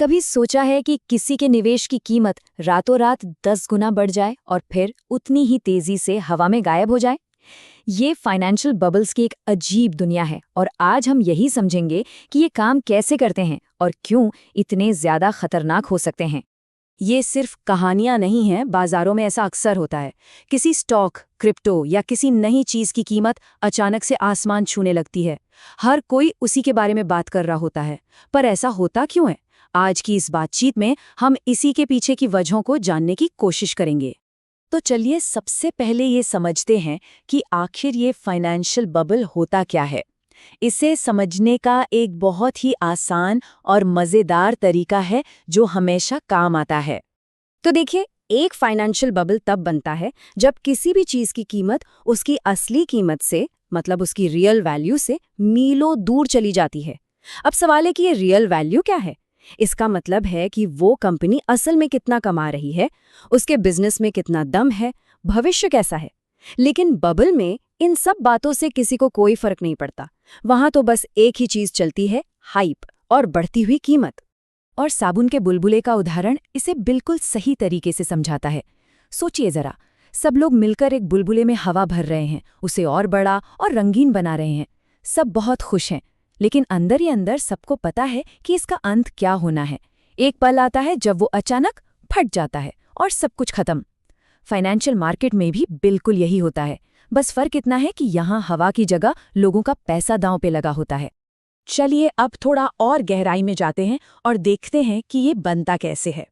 कभी सोचा है कि किसी के निवेश की कीमत रातों रात 10 गुना बढ़ जाए और फिर उतनी ही तेजी से हवा में गायब हो जाए? ये फाइनेंशियल बबल्स की एक अजीब दुनिया है और आज हम यही समझेंगे कि ये काम कैसे करते हैं और क्यों इतने ज्यादा खतरनाक हो सकते हैं। ये सिर्फ कहानियां नहीं हैं, बाजारों में ऐसा अक्सर होता है। किसी स्टॉक, क्रिप्टो या किसी नई चीज की कीमत अचानक से आसमान छूने लगती है। हर कोई उसी के बारे में बात कर रहा होता है, पर ऐसा होता क्यों है? आज की इस बातचीत में हम इसी के पीछे की वजहों को जानने की कोशिश करेंगे। तो चलिए सबसे पहले ये समझते हैं कि आखिर ये फाइनेंशियल बबल होता क्या है। इसे समझने का एक बहुत ही आसान और मज़ेदार तरीका है जो हमेशा काम आता है। तो देखिए, एक फाइनेंशियल बबल तब बनता है जब किसी भी चीज़ की कीमत उसकी असली कीमत से, मतलब उसकी रियल वैल्यू से मीलों दूर चली जाती है। अब सवाल है कि ये रियल वैल्यू क्या है? इसका मतलब है कि वो कंपनी असल में कितना कमा रही है, उसके बिजनेस में कितना दम है, भविष्य कैसा है। लेकिन बबल में इन सब बातों से किसी को कोई फर्क नहीं पड़ता। वहां तो बस एक ही चीज चलती है, हाइप और बढ़ती हुई कीमत। और साबुन के बुलबुले का उदाहरण इसे बिल्कुल सही तरीके से समझाता है। सोचिए जरा, सब लोग मिलकर एक बुलबुले में हवा भर रहे हैं, उसे और बड़ा और रंगीन बना रहे हैं। सब बहुत खुश हैं, लेकिन अंदर ही अंदर सबको पता है कि इसका अंत क्या होना है। एक पल आता है जब वो अचानक फट जाता है और सब कुछ खत्म। फाइनेंशियल मार्केट में भी बिल्कुल यही होता है, बस फर्क इतना है कि यहाँ हवा की जगह लोगों का पैसा दांव पे लगा होता है। चलिए अब थोड़ा और गहराई में जाते हैं और देखते हैं कि ये बनता कैसे है।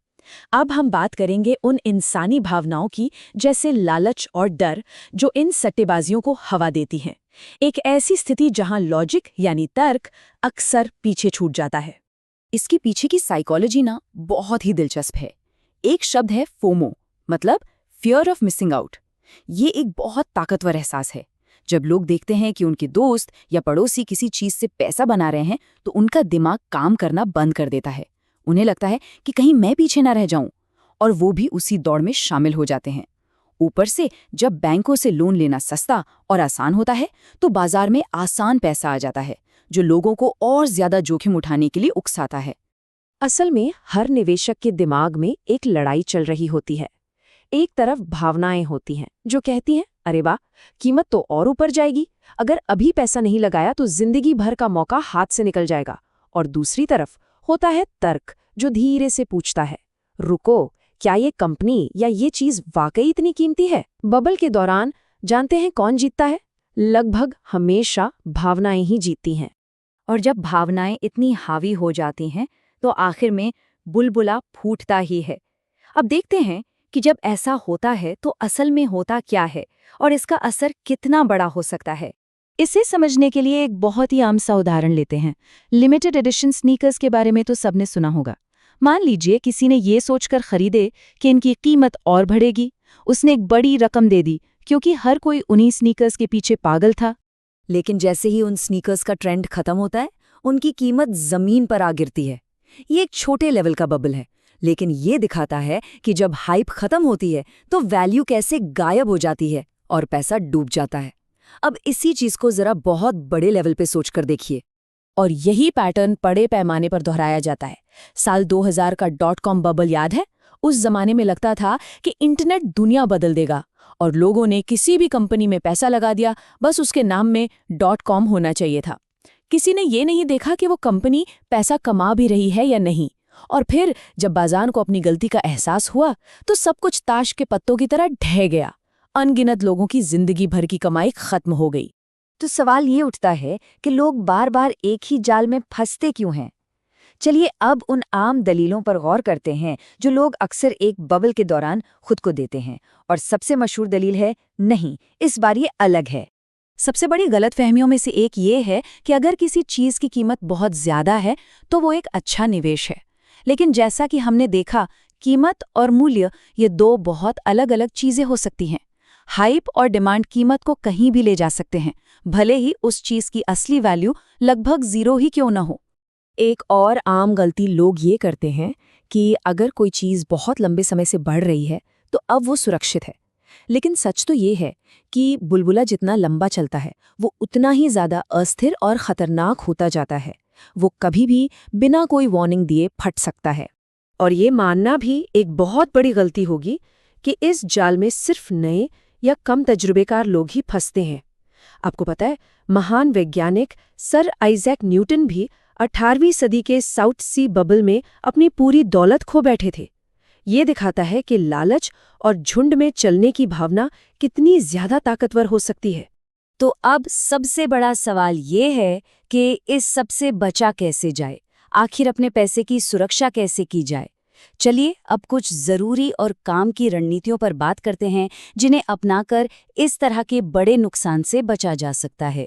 अब हम बात करेंगे उन इंसानी भावनाओं की, जैसे लालच और डर, जो इन सट्टेबाजियों को हवा देती हैं। एक ऐसी स्थिति जहां लॉजिक यानी तर्क अक्सर पीछे छूट जाता है। इसके पीछे की साइकोलॉजी ना बहुत ही दिलचस्प है। एक शब्द है फोमो, मतलब फियर ऑफ मिसिंग आउट। ये एक बहुत ताकतवर एहसास है। जब लोग देखते हैं कि उनके दोस्त या पड़ोसी किसी चीज से पैसा बना रहे हैं, तो उनका दिमाग काम करना बंद कर देता है। उन्हें लगता है कि कहीं मैं पीछे ना रह जाऊं, और वो भी उसी दौड़ में शामिल हो जाते हैं। ऊपर से जब बैंकों से लोन लेना सस्ता और आसान होता है, तो बाजार में आसान पैसा आ जाता है, जो लोगों को और ज्यादा जोखिम उठाने के लिए उकसाता है। असल में हर निवेशक के दिमाग में एक लड़ाई चल रही होती है। एक तरफ भावनाएं होती हैं जो कहती हैं, अरे वाह, कीमत तो और ऊपर जाएगी, अगर अभी पैसा नहीं लगाया तो जिंदगी भर का मौका हाथ से निकल जाएगा। और दूसरी तरफ होता है तर्क, जो धीरे से पूछता है, रुको, क्या ये कंपनी या ये चीज वाकई इतनी कीमती है? बबल के दौरान जानते हैं कौन जीतता है? लगभग हमेशा भावनाएं ही जीतती हैं। और जब भावनाएं इतनी हावी हो जाती हैं, तो आखिर में बुलबुला फूटता ही है। अब देखते हैं कि जब ऐसा होता है तो असल में होता क्या है और इसका असर कितना बड़ा हो सकता है। इसे समझने के लिए एक बहुत ही आम सा उदाहरण लेते हैं। लिमिटेड एडिशन स्नीकर्स के बारे में तो सबने सुना होगा। मान लीजिए किसी ने ये सोचकर खरीदे कि इनकी कीमत और बढ़ेगी। उसने एक बड़ी रकम दे दी क्योंकि हर कोई उन्हीं स्नीकर्स के पीछे पागल था। लेकिन जैसे ही उन स्नीकर्स का ट्रेंड खत्म होता है, उनकी कीमत जमीन पर आ गिरती है। ये एक छोटे लेवल का बबल है, लेकिन ये दिखाता है कि जब हाइप खत्म होती है तो वैल्यू कैसे गायब हो जाती है और पैसा डूब जाता है। अब इसी चीज को जरा बहुत बड़े लेवल पे सोचकर देखिए। और यही पैटर्न बड़े पैमाने पर दोहराया जाता है। साल 2000 का .com बबल याद है? उस जमाने में लगता था कि इंटरनेट दुनिया बदल देगा और लोगों ने किसी भी कंपनी में पैसा लगा दिया, बस उसके नाम में .com होना चाहिए था। किसी ने ये नहीं देखा कि वो कंपनी पैसा कमा भी रही है या नहीं। और फिर जब बाजार को अपनी गलती का एहसास हुआ, तो सब कुछ ताश के पत्तों की तरह ढह गया। अनगिनत लोगों की जिंदगी भर की कमाई खत्म हो गई। तो सवाल ये उठता है कि लोग बार बार एक ही जाल में फंसते क्यों हैं? चलिए अब उन आम दलीलों पर गौर करते हैं जो लोग अक्सर एक बबल के दौरान खुद को देते हैं। और सबसे मशहूर दलील है, नहीं, इस बार ये अलग है। सबसे बड़ी गलतफहमियों में से एक ये है कि अगर किसी चीज की कीमत बहुत ज्यादा है तो वो एक अच्छा निवेश है। लेकिन जैसा कि हमने देखा, कीमत और मूल्य ये दो बहुत अलग अलग चीजें हो सकती हैं। हाइप और डिमांड कीमत को कहीं भी ले जा सकते हैं, भले ही उस चीज की असली वैल्यू लगभग 0 ही क्यों न हो। एक और आम गलती लोग ये करते हैं कि अगर कोई चीज बहुत लंबे समय से बढ़ रही है तो अब वो सुरक्षित है। लेकिन सच तो ये है कि बुलबुला जितना लंबा चलता है, वो उतना ही ज्यादा अस्थिर और खतरनाक होता जाता है। वो कभी भी बिना कोई वार्निंग दिए फट सकता है। और ये मानना भी एक बहुत बड़ी गलती होगी कि इस जाल में सिर्फ नए या कम तजुर्बेकार लोग ही फंसते हैं। आपको पता है, महान वैज्ञानिक सर आइजैक न्यूटन भी 18वीं सदी के साउथ सी बबल में अपनी पूरी दौलत खो बैठे थे। ये दिखाता है कि लालच और झुंड में चलने की भावना कितनी ज्यादा ताकतवर हो सकती है। तो अब सबसे बड़ा सवाल ये है कि इस सब से बचा कैसे जाए, आखिर अपने पैसे की सुरक्षा कैसे की जाए। चलिए अब कुछ जरूरी और काम की रणनीतियों पर बात करते हैं जिन्हें अपनाकर इस तरह के बड़े नुकसान से बचा जा सकता है।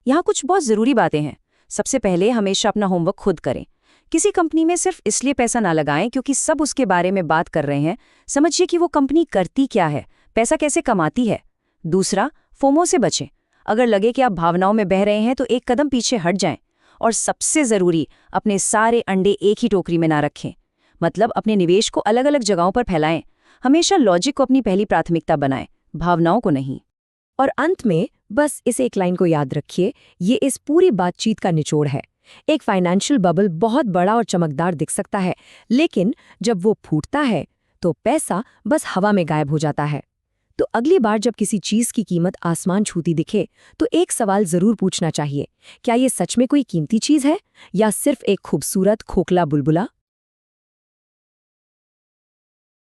यहाँ कुछ बहुत ज़रूरी बातें हैं। सबसे पहले हमेशा अपना होमवर्क खुद करें। किसी कंपनी में सिर्फ इसलिए पैसा ना लगाएं क्योंकि सब उसके बारे में बात कर रहे हैं। समझिए कि वो कंपनी करती क्या है, पैसा कैसे कमाती है। दूसरा, फोमो से बचें। अगर लगे कि आप भावनाओं में बह रहे हैं तो एक कदम पीछे हट जाएं। और सबसे ज़रूरी, अपने सारे अंडे एक ही टोकरी में ना रखें। मतलब अपने निवेश को अलग अलग जगहों पर फैलाएं। हमेशा लॉजिक को अपनी पहली प्राथमिकता बनाएं, भावनाओं को नहीं। और अंत में बस इस एक लाइन को याद रखिए, ये इस पूरी बातचीत का निचोड़ है। एक फाइनेंशियल बबल बहुत बड़ा और चमकदार दिख सकता है, लेकिन जब वो फूटता है तो पैसा बस हवा में गायब हो जाता है। तो अगली बार जब किसी चीज की कीमत आसमान छूती दिखे तो एक सवाल जरूर पूछना चाहिए, क्या ये सच में कोई कीमती चीज है या सिर्फ एक खूबसूरत खोखला बुलबुला।